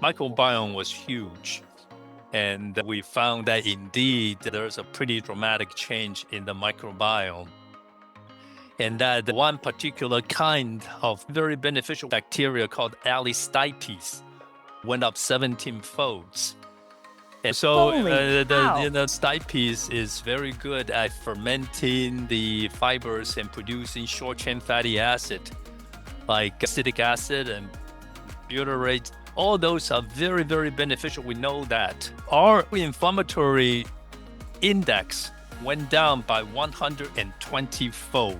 microbiome was huge. And we found that indeed there's a pretty dramatic change in the microbiome. And that one particular kind of very beneficial bacteria called Alistipes went up 17 folds. And so the stipes is very good at fermenting the fibers and producing short-chain fatty acid like acetic acid and butyrate. All those are very, very beneficial. We know that. Our inflammatory index went down by 120-fold.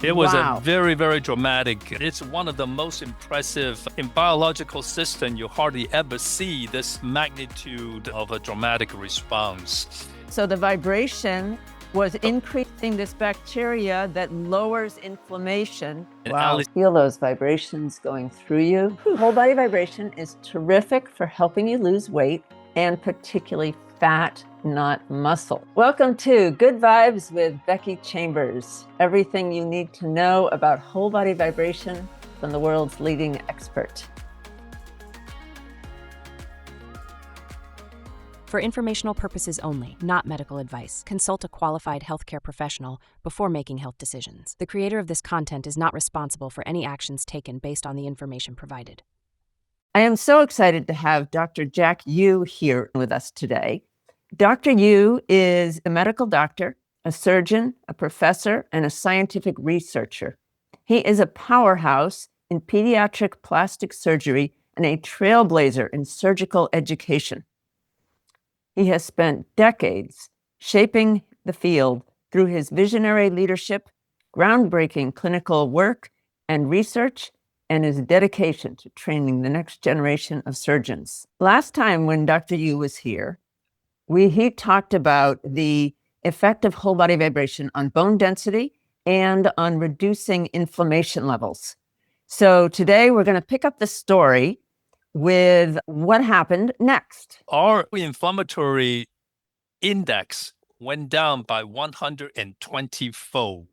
It was a very, very dramatic. It's one of the most impressive in biological system. You hardly ever see this magnitude of a dramatic response. So the vibration was increasing this bacteria that lowers inflammation. Wow. Feel those vibrations going through you. Whole body vibration is terrific for helping you lose weight, and particularly fat, not muscle. Welcome to Good Vibes with Becky Chambers. Everything you need to know about whole body vibration from the world's leading expert. For informational purposes only, not medical advice, consult a qualified healthcare professional before making health decisions. The creator of this content is not responsible for any actions taken based on the information provided. I am so excited to have Dr. Jack Yu here with us today. Dr. Yu is a medical doctor, a surgeon, a professor, and a scientific researcher. He is a powerhouse in pediatric plastic surgery and a trailblazer in surgical education. He has spent decades shaping the field through his visionary leadership, groundbreaking clinical work and research, and his dedication to training the next generation of surgeons. Last time when Dr. Yu was here, he talked about the effect of whole body vibration on bone density and on reducing inflammation levels. So today we're going to pick up the story with what happened next. Our inflammatory index went down by 120-fold.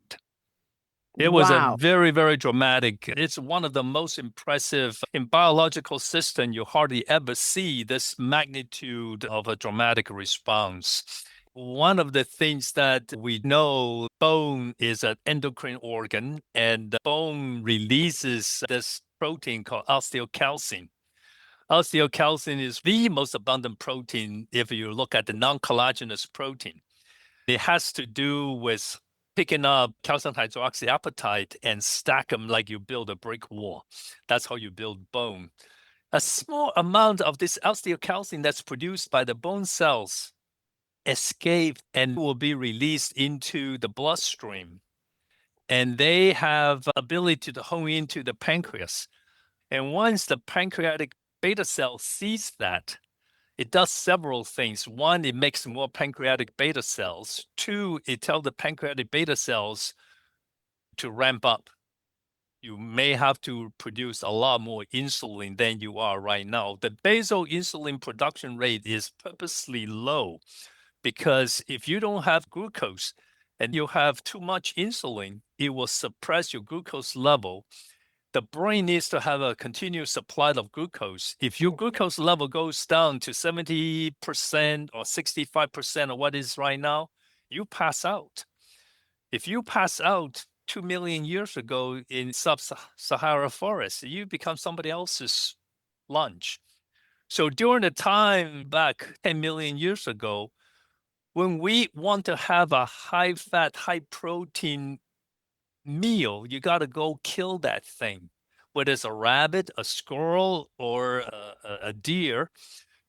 It was a very, very dramatic. It's one of the most impressive in biological system. You hardly ever see this magnitude of a dramatic response. One of the things that we know, bone is an endocrine organ, and the bone releases this protein called osteocalcin. Osteocalcin is the most abundant protein if you look at the non-collagenous protein. It has to do with picking up calcium hydroxyapatite and stack them like you build a brick wall. That's how you build bone. A small amount of this osteocalcin that's produced by the bone cells escape and will be released into the bloodstream. And they have ability to hone into the pancreas. And once the pancreatic beta cell sees that, it does several things. One, it makes more pancreatic beta cells. Two, it tells the pancreatic beta cells to ramp up. You may have to produce a lot more insulin than you are right now. The basal insulin production rate is purposely low because if you don't have glucose and you have too much insulin, it will suppress your glucose level. The brain needs to have a continuous supply of glucose. If your glucose level goes down to 70% or 65% of what is right now, you pass out. If you pass out 2 million years ago in sub-Sahara forest, you become somebody else's lunch. So during the time back 10 million years ago, when we want to have a high-fat, high-protein meal, you got to go kill that thing, whether it's a rabbit, a squirrel, or a deer.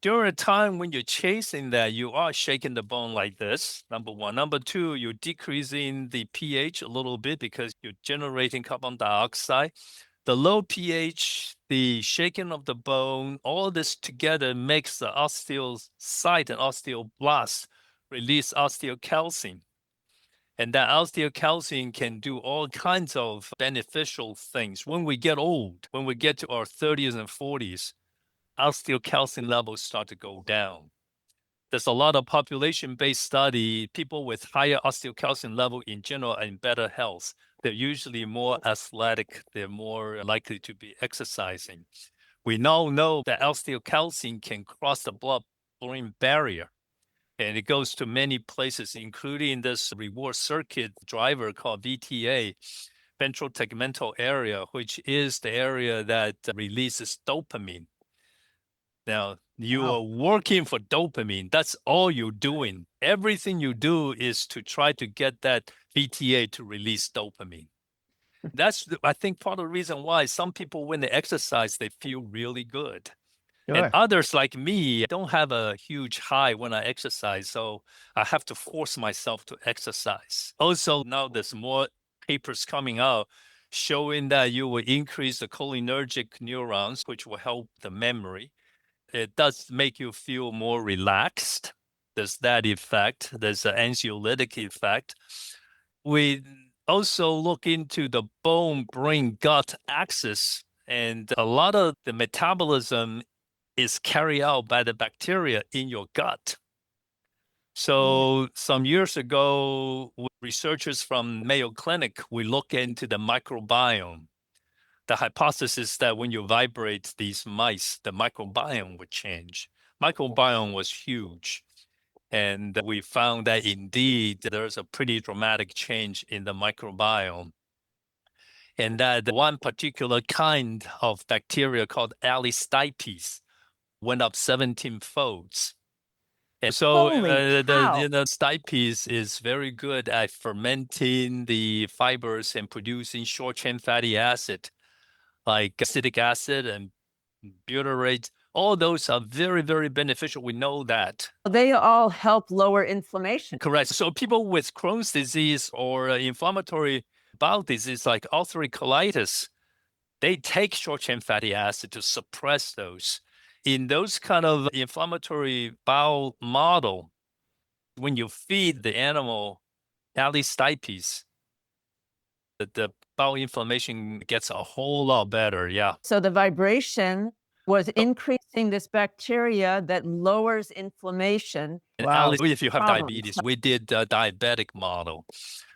During a time when you're chasing that, you are shaking the bone like this, number one. Number two, you're decreasing the pH a little bit because you're generating carbon dioxide. The low pH, the shaking of the bone, all this together makes the osteocyte and osteoblast release osteocalcin. And that osteocalcin can do all kinds of beneficial things. When we get old, when we get to our 30s and 40s, osteocalcin levels start to go down. There's a lot of population-based study. People with higher osteocalcin level in general are in better health. They're usually more athletic. They're more likely to be exercising. We now know that osteocalcin can cross the blood-brain barrier, and it goes to many places, including this reward circuit driver called VTA, ventral tegmental area, which is the area that releases dopamine. Now, you are working for dopamine. That's all you're doing. Everything you do is to try to get that VTA to release dopamine. That's, I think, part of the reason why some people, when they exercise, they feel really good. And others like me don't have a huge high when I exercise, so I have to force myself to exercise. Also, now there's more papers coming out showing that you will increase the cholinergic neurons, which will help the memory. It does make you feel more relaxed. There's that effect. There's an anxiolytic effect. We also look into the bone-brain-gut axis, and a lot of the metabolism is carried out by the bacteria in your gut. So some years ago, researchers from Mayo Clinic, we look into the microbiome. The hypothesis that when you vibrate these mice, the microbiome would change. Microbiome was huge. And we found that indeed there's a pretty dramatic change in the microbiome. And that one particular kind of bacteria called Alistipes went up 17 folds. And so the stipes is very good at fermenting the fibers and producing short-chain fatty acid, like acetic acid and butyrate. All those are very, very beneficial. We know that. They all help lower inflammation. Correct. So people with Crohn's disease or inflammatory bowel disease like ulcerative colitis, they take short-chain fatty acid to suppress those. In those kind of inflammatory bowel model, when you feed the animal Alistipes, the bowel inflammation gets a whole lot better. Yeah. So the vibration was increasing this bacteria that lowers inflammation. Wow. If you have diabetes, we did a diabetic model.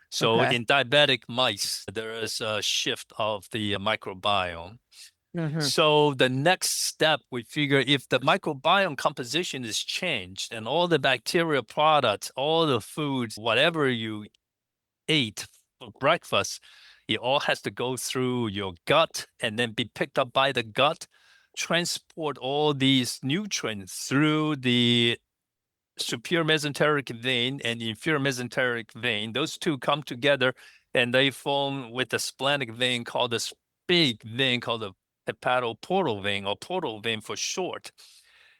So in diabetic mice, there is a shift of the microbiome. So the next step, we figure if the microbiome composition is changed and all the bacteria products, all the foods, whatever you ate for breakfast, it all has to go through your gut and then be picked up by the gut, transport all these nutrients through the superior mesenteric vein and inferior mesenteric vein. Those two come together and they form with the splenic vein called this big vein called the hepatoportal vein, or portal vein for short.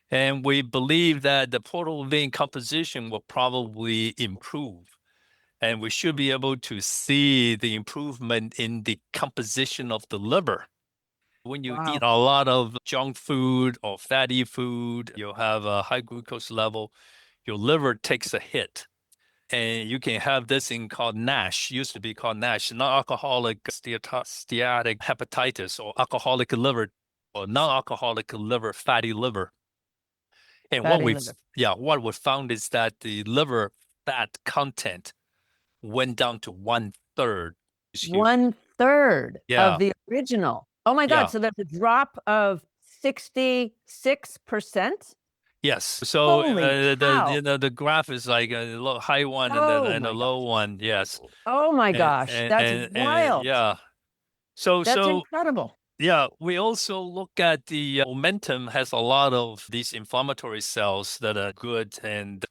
And we believe that the portal vein composition will probably improve. And we should be able to see the improvement in the composition of the liver. When you eat a lot of junk food or fatty food, you'll have a high glucose level, your liver takes a hit. And you can have this thing called NASH, used to be called NASH, non-alcoholic steatotic hepatitis, or alcoholic liver, or non-alcoholic liver, fatty liver. And what we found is that the liver fat content went down to 1/3. 1/3 of the original. Oh my God. So there's a drop of 66%? Yes. So the graph is like a high one and a low one. Yes. Oh my gosh. That's wild. Yeah. So that's incredible. Yeah, we also look at the momentum has a lot of these inflammatory cells that are good,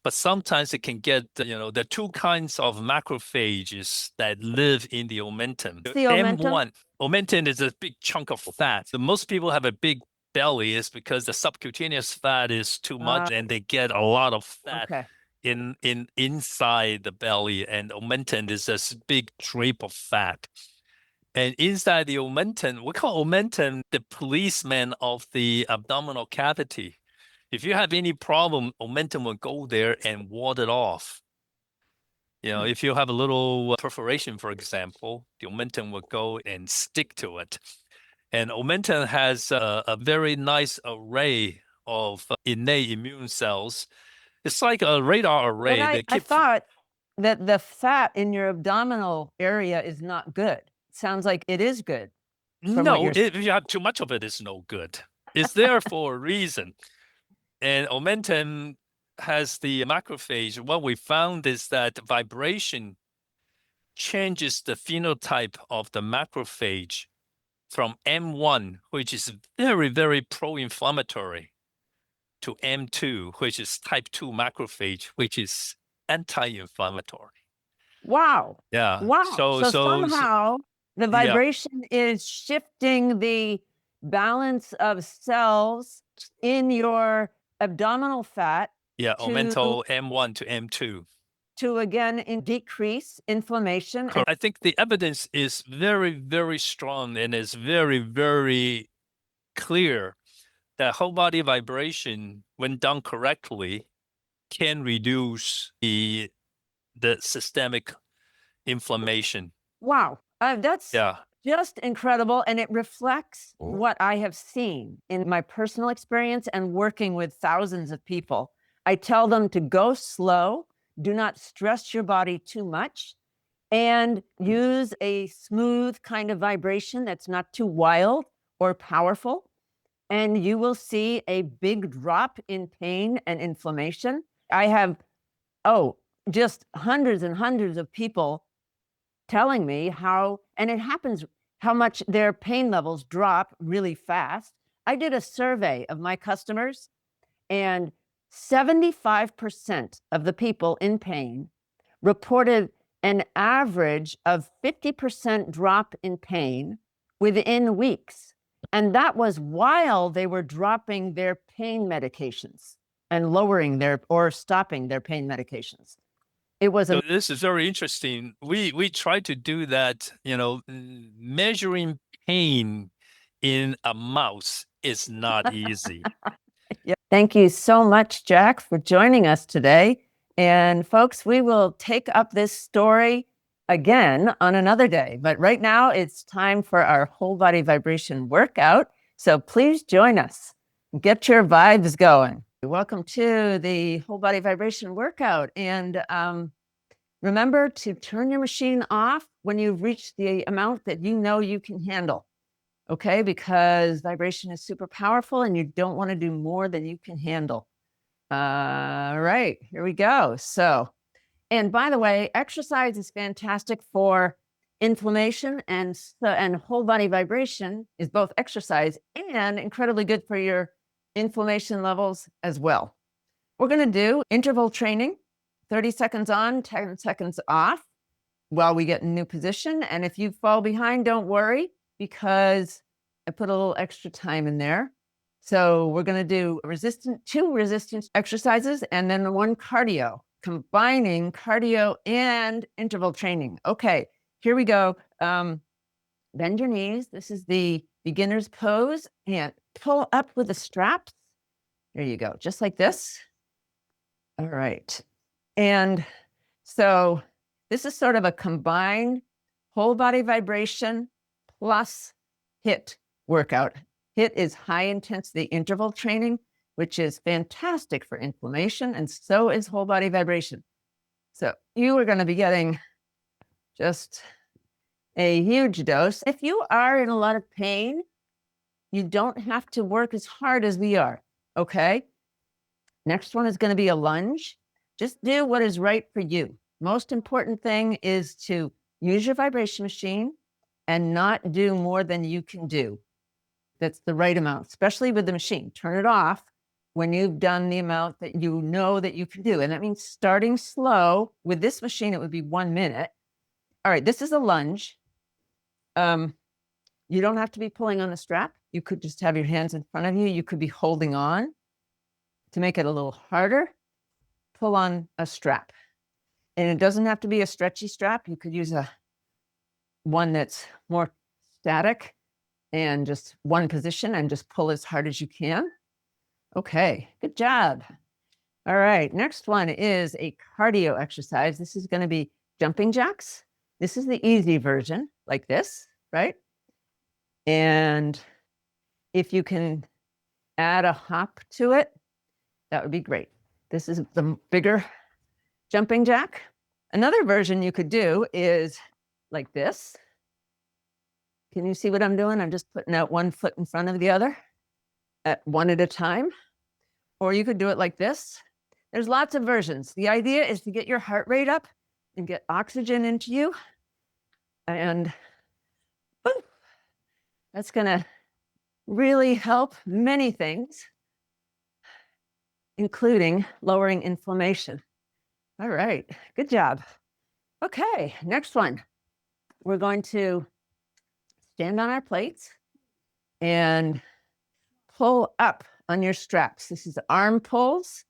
but sometimes it can get, there are two kinds of macrophages that live in the omentum. The omentum? Omentum is a big chunk of fat. So most people have a big belly is because the subcutaneous fat is too much and they get a lot of fat inside the belly, and omentum is this big drape of fat. And inside the omentum, we call omentum the policeman of the abdominal cavity. If you have any problem, omentum will go there and ward it off. If you have a little perforation, for example, the omentum will go and stick to it. And omentum has a very nice array of innate immune cells. It's like a radar array. I thought that the fat in your abdominal area is not good. Sounds like it is good. No, if you have too much of it, it's no good. It's there for a reason. And Augmentin has the macrophage. What we found is that vibration changes the phenotype of the macrophage from M1, which is very, very pro-inflammatory, to M2, which is type 2 macrophage, which is anti-inflammatory. Wow. Yeah. Wow. So Somehow the yeah, vibration is shifting the balance of cells in your abdominal fat yeah, to Augmentin M1 to M2. again decrease inflammation. And I think the evidence is very, very strong and is very, very clear that whole body vibration, when done correctly, can reduce the systemic inflammation. wow, that's Yeah. just incredible. And it reflects what I have seen in my personal experience and working with thousands of people. I tell them to go slow, do not stress your body too much, and use a smooth kind of vibration that's not too wild or powerful. And you will see a big drop in pain and inflammation. I have, just hundreds and hundreds of people telling me how, and it happens, how much their pain levels drop really fast. I did a survey of my customers, and 75% of the people in pain reported an average of 50% drop in pain within weeks. And that was while they were dropping their pain medications and lowering or stopping their pain medications. It was So this is very interesting. We try to do that, measuring pain in a mouse is not easy. Yeah. Thank you so much, Jack, for joining us today. And folks, we will take up this story again on another day. But right now it's time for our whole body vibration workout. So please join us. Get your vibes going. Welcome to the whole body vibration workout. And remember to turn your machine off when you've reached the amount that you know you can handle. Okay, because vibration is super powerful and you don't want to do more than you can handle. All right, here we go. So, and by the way, exercise is fantastic for inflammation, and whole body vibration is both exercise and incredibly good for your inflammation levels as well. We're going to do interval training, 30 seconds on, 10 seconds off while we get in a new position. And if you fall behind, don't worry, because I put a little extra time in there. So we're going to do two resistance exercises and then one cardio, combining cardio and interval training. Okay, here we go. Bend your knees. This is the beginner's pose, and pull up with the straps. There you go, just like this. All right. And so this is sort of a combined whole body vibration plus HIIT workout. HIIT is high intensity interval training, which is fantastic for inflammation, and so is whole body vibration. So you are going to be getting just a huge dose. If you are in a lot of pain, you don't have to work as hard as we are, okay? Next one is going to be a lunge. Just do what is right for you. Most important thing is to use your vibration machine and not do more than you can do. That's the right amount, especially with the machine. Turn it off when you've done the amount that you know that you can do. And that means starting slow. With this machine, it would be 1 minute. All right, this is a lunge. You don't have to be pulling on the strap. You could just have your hands in front of you. You could be holding on. To make it a little harder, pull on a strap. And it doesn't have to be a stretchy strap. You could use one that's more static and just one position and just pull as hard as you can. Okay, good job. All right, next one is a cardio exercise. This is going to be jumping jacks. This is the easy version, like this, right? And if you can add a hop to it, that would be great. This is the bigger jumping jack. Another version you could do is like this. Can you see what I'm doing? I'm just putting out one foot in front of the other. one at a time, or you could do it like this. There's lots of versions. The idea is to get your heart rate up and get oxygen into you. And boom, that's going to really help many things, including lowering inflammation. All right, good job. Okay, next one. We're going to stand on our plates and pull up on your straps. This is arm pulls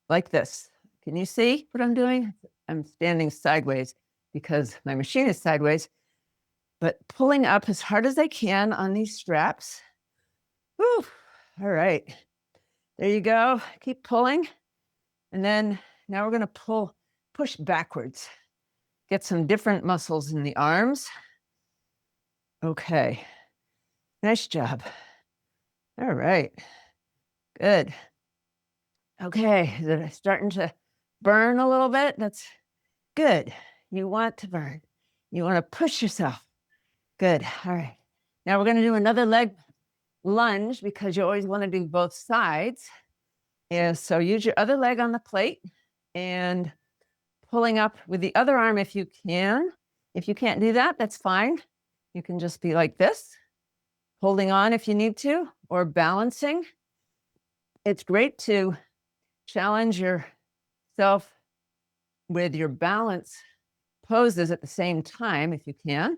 like this. Can you see what I'm doing? I'm standing sideways because my machine is sideways, but pulling up as hard as I can on these straps. Whew. All right, there you go. Keep pulling. And then now we're going to push backwards. Get some different muscles in the arms. Okay, nice job. All right, good. Okay, is it starting to burn a little bit? That's good. You want to burn. You want to push yourself. Good, all right. Now we're going to do another leg lunge because you always want to do both sides. And so use your other leg on the plate and pulling up with the other arm if you can. If you can't do that, that's fine. You can just be like this, holding on if you need to, or balancing. It's great to challenge yourself with your balance poses at the same time if you can.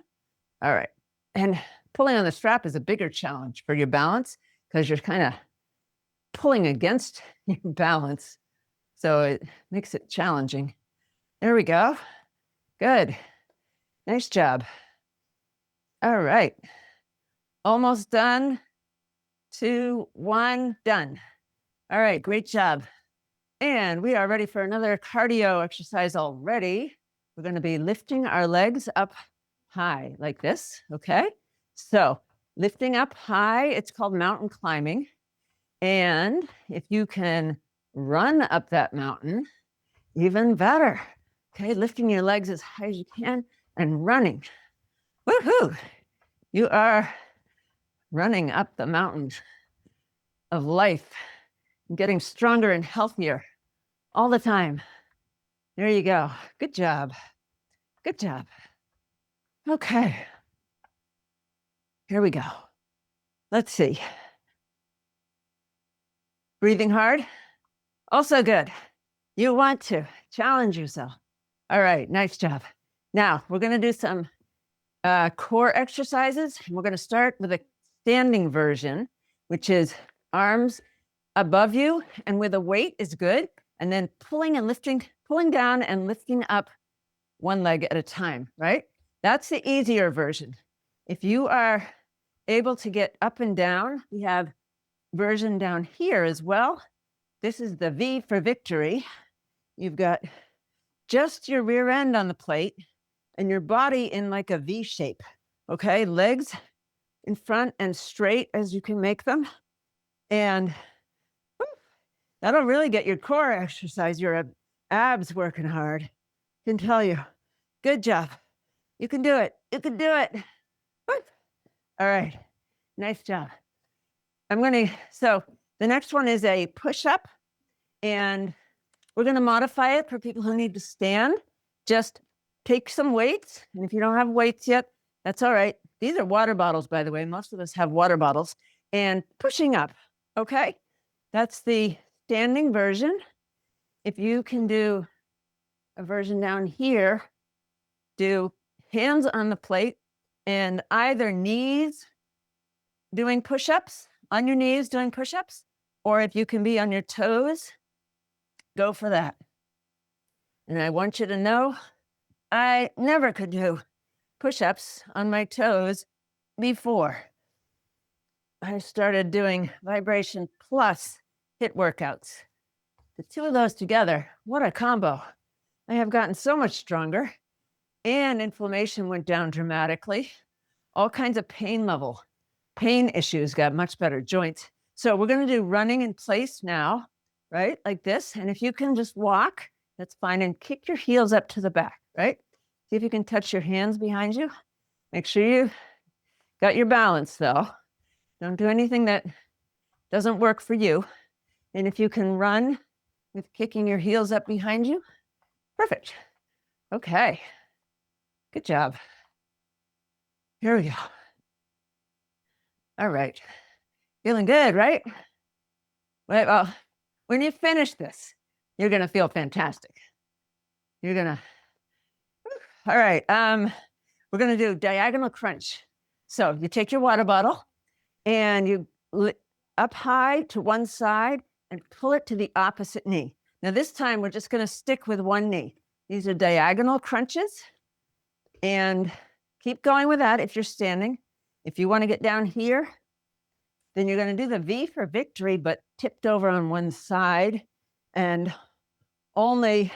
All right. And pulling on the strap is a bigger challenge for your balance because you're kind of pulling against your balance. So it makes it challenging. There we go. Good. Nice job. All right. Almost done. 2, 1, done. All right, great job. And we are ready for another cardio exercise already. We're going to be lifting our legs up high like this, okay? So lifting up high, it's called mountain climbing. And if you can run up that mountain, even better. Okay, lifting your legs as high as you can and running. Woohoo! You are running up the mountain of life, getting stronger and healthier all the time. There you go. Good job. Good job. Okay. Here we go. Let's see. Breathing hard. Also good. You want to challenge yourself. All right, nice job. Now we're going to do some core exercises. We're going to start with a standing version, which is arms above you and with a weight is good. And then pulling and lifting, pulling down and lifting up one leg at a time, right? That's the easier version. If you are able to get up and down, we have version down here as well. This is the V for victory. You've got just your rear end on the plate and your body in like a V shape, okay? Legs in front and straight as you can make them. And that'll really get your core exercise, your abs working hard. I can tell you. Good job. You can do it. You can do it. All right. Nice job. So the next one is a push-up, and we're going to modify it for people who need to stand. Just take some weights, and if you don't have weights yet, that's all right. These are water bottles, by the way. Most of us have water bottles. And pushing up, okay? That's the standing version. If you can do a version down here, do hands on the plate and either knees doing push-ups, on your knees doing push-ups, or if you can be on your toes, go for that. And I want you to know, I never could do push-ups on my toes before I started doing vibration plus HIIT workouts. The two of those together, what a combo. I have gotten so much stronger and inflammation went down dramatically. All kinds of pain issues got much better, joints. So we're going to do running in place now, right? Like this. And if you can just walk, that's fine. And kick your heels up to the back, right? See if you can touch your hands behind you. Make sure you got your balance though. Don't do anything that doesn't work for you. And if you can run with kicking your heels up behind you, perfect. Okay, good job. Here we go. All right, feeling good, right? Well, when you finish this, you're gonna feel fantastic. You're gonna, all right, we're gonna do diagonal crunch. So you take your water bottle and you up high to one side and pull it to the opposite knee. Now this time we're just gonna stick with one knee. These are diagonal crunches, and keep going with that if you're standing. If you wanna get down here, then you're gonna do the V for victory, but tipped over on one side, and only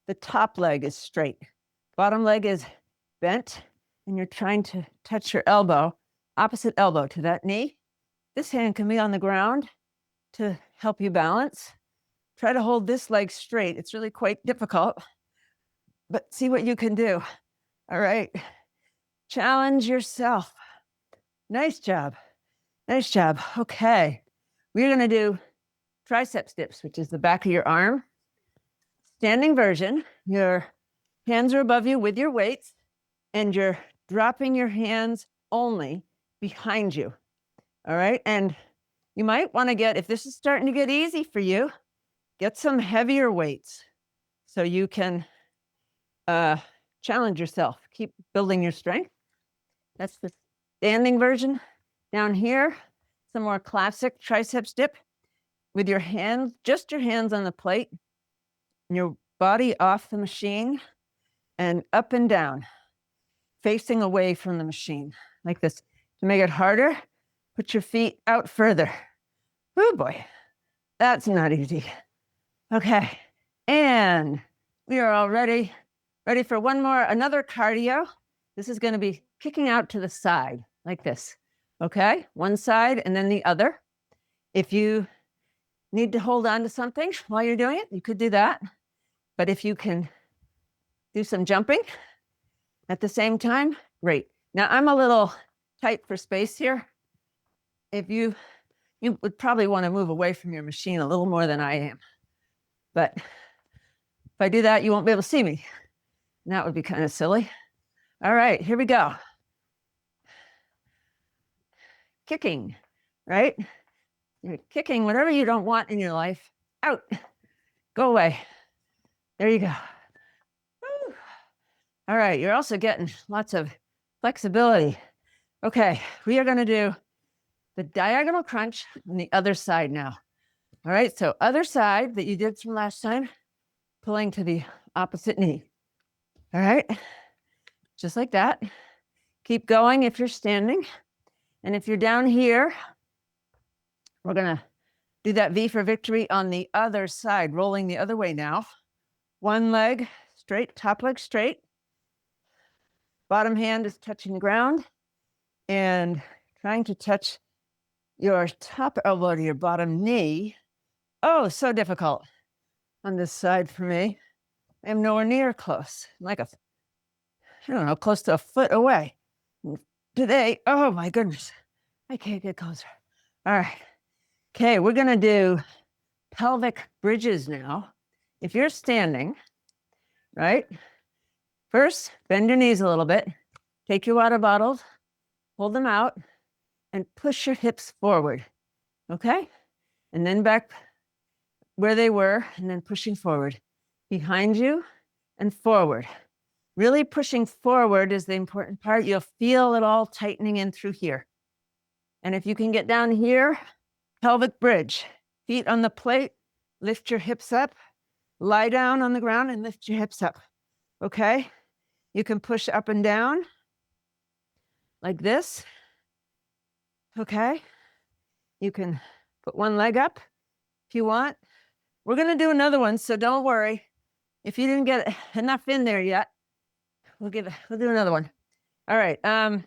the top leg is straight. Bottom leg is bent, and you're trying to touch your elbow, opposite elbow to that knee. This hand can be on the ground to help you balance. Try to hold this leg straight. It's really quite difficult, but see what you can do. All right, challenge yourself. Nice job, nice job. Okay, we're gonna do Tricep Dips, which is the back of your arm. Standing version, your hands are above you with your weights, and you're dropping your hands only behind you. All right, and you might want to get, if this is starting to get easy for you, get some heavier weights so you can challenge yourself. Keep building your strength. That's the standing version. Down here, some more classic triceps dip with your hands, just your hands on the plate, and your body off the machine, and up and down, facing away from the machine, like this. To make it harder, put your feet out further. Oh boy, that's not easy. Okay, and we are all ready for another cardio. This is gonna be kicking out to the side, like this. Okay, one side and then the other. If you need to hold on to something while you're doing it, you could do that. But if you can do some jumping at the same time, great. Now I'm a little tight for space here. If you would probably want to move away from your machine a little more than I am. But if I do that, you won't be able to see me. And that would be kind of silly. All right, here we go. Kicking, right? You're kicking whatever you don't want in your life out. Go away. There you go. Woo. All right, you're also getting lots of flexibility. Okay, we are gonna do the diagonal crunch on the other side now. All right, so other side that you did from last time, pulling to the opposite knee. All right, just like that. Keep going if you're standing. And if you're down here, we're gonna do that V for victory on the other side, rolling the other way now. One leg straight, top leg straight. Bottom hand is touching the ground and trying to touch your top elbow to your bottom knee. Oh, so difficult on this side for me. I'm nowhere near close, like close to a foot away. Today, oh my goodness, I can't get closer. All right, okay, we're gonna do pelvic bridges now. If you're standing, right? First, bend your knees a little bit. Take your water bottles, hold them out, and push your hips forward, okay? And then back where they were, and then pushing forward. Behind you and forward. Really pushing forward is the important part. You'll feel it all tightening in through here. And if you can get down here, pelvic bridge. Feet on the plate, lift your hips up, lie down on the ground and lift your hips up, okay? You can push up and down like this, okay? You can put one leg up if you want. We're gonna do another one, so don't worry. If you didn't get enough in there yet, we'll do another one. All right, I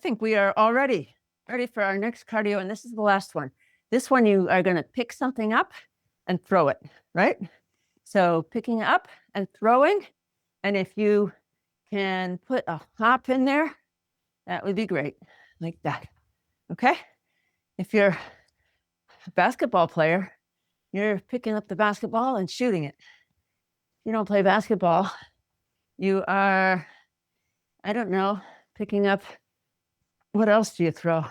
think we are already ready for our next cardio, and this is the last one. This one, you are gonna pick something up and throw it, right? So picking up and throwing, and if you can put a hop in there, that would be great, like that, okay? If you're basketball player, you're picking up the basketball and shooting it. You don't play basketball. You are, I don't know, picking up, what else do you throw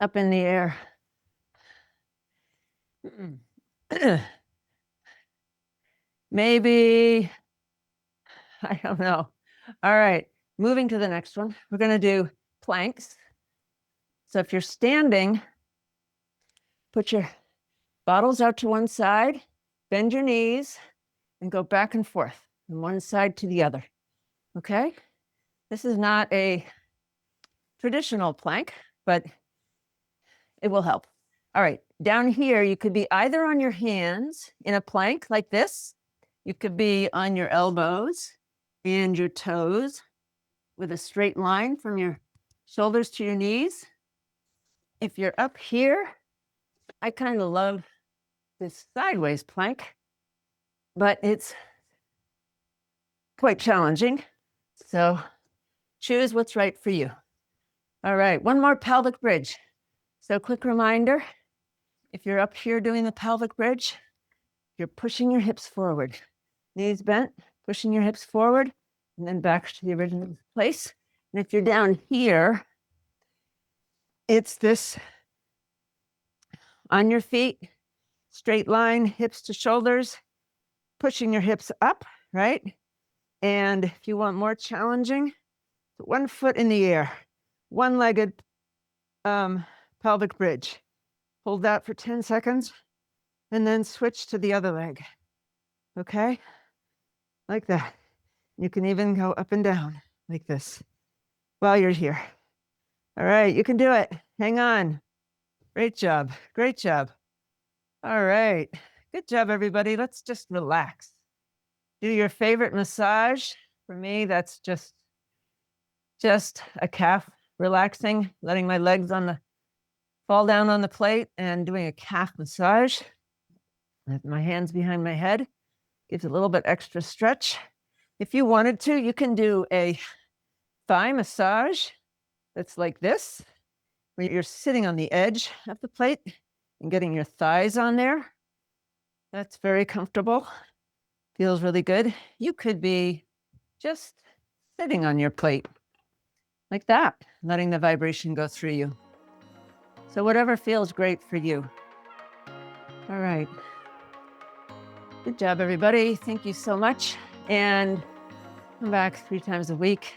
up in the air? Maybe, I don't know. All right, moving to the next one. We're going to do planks. So if you're standing, put your bottles out to one side, bend your knees, and go back and forth from one side to the other. Okay? This is not a traditional plank, but it will help. All right, down here, you could be either on your hands in a plank like this. You could be on your elbows and your toes with a straight line from your shoulders to your knees. If you're up here, I kind of love this sideways plank, but it's quite challenging. So choose what's right for you. All right, one more pelvic bridge. So quick reminder, if you're up here doing the pelvic bridge, you're pushing your hips forward. Knees bent, pushing your hips forward, and then back to the original place. And if you're down here, it's this on your feet, straight line, hips to shoulders, pushing your hips up, right? And if you want more challenging, 1 foot in the air, one-legged pelvic bridge. Hold that for 10 seconds and then switch to the other leg. Okay? Like that. You can even go up and down like this while you're here. All right, you can do it. Hang on. Great job. Great job. All right. Good job, everybody. Let's just relax. Do your favorite massage. For me, that's just a calf relaxing, letting my legs fall down on the plate and doing a calf massage. With my hands behind my head. Gives a little bit extra stretch. If you wanted to, you can do a thigh massage that's like this, where you're sitting on the edge of the plate and getting your thighs on there. That's very comfortable. Feels really good. You could be just sitting on your plate like that, letting the vibration go through you. So whatever feels great for you. All right. Good job, everybody. Thank you so much. And come back 3 times a week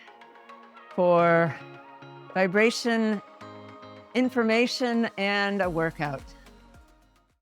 for vibration, information, and a workout.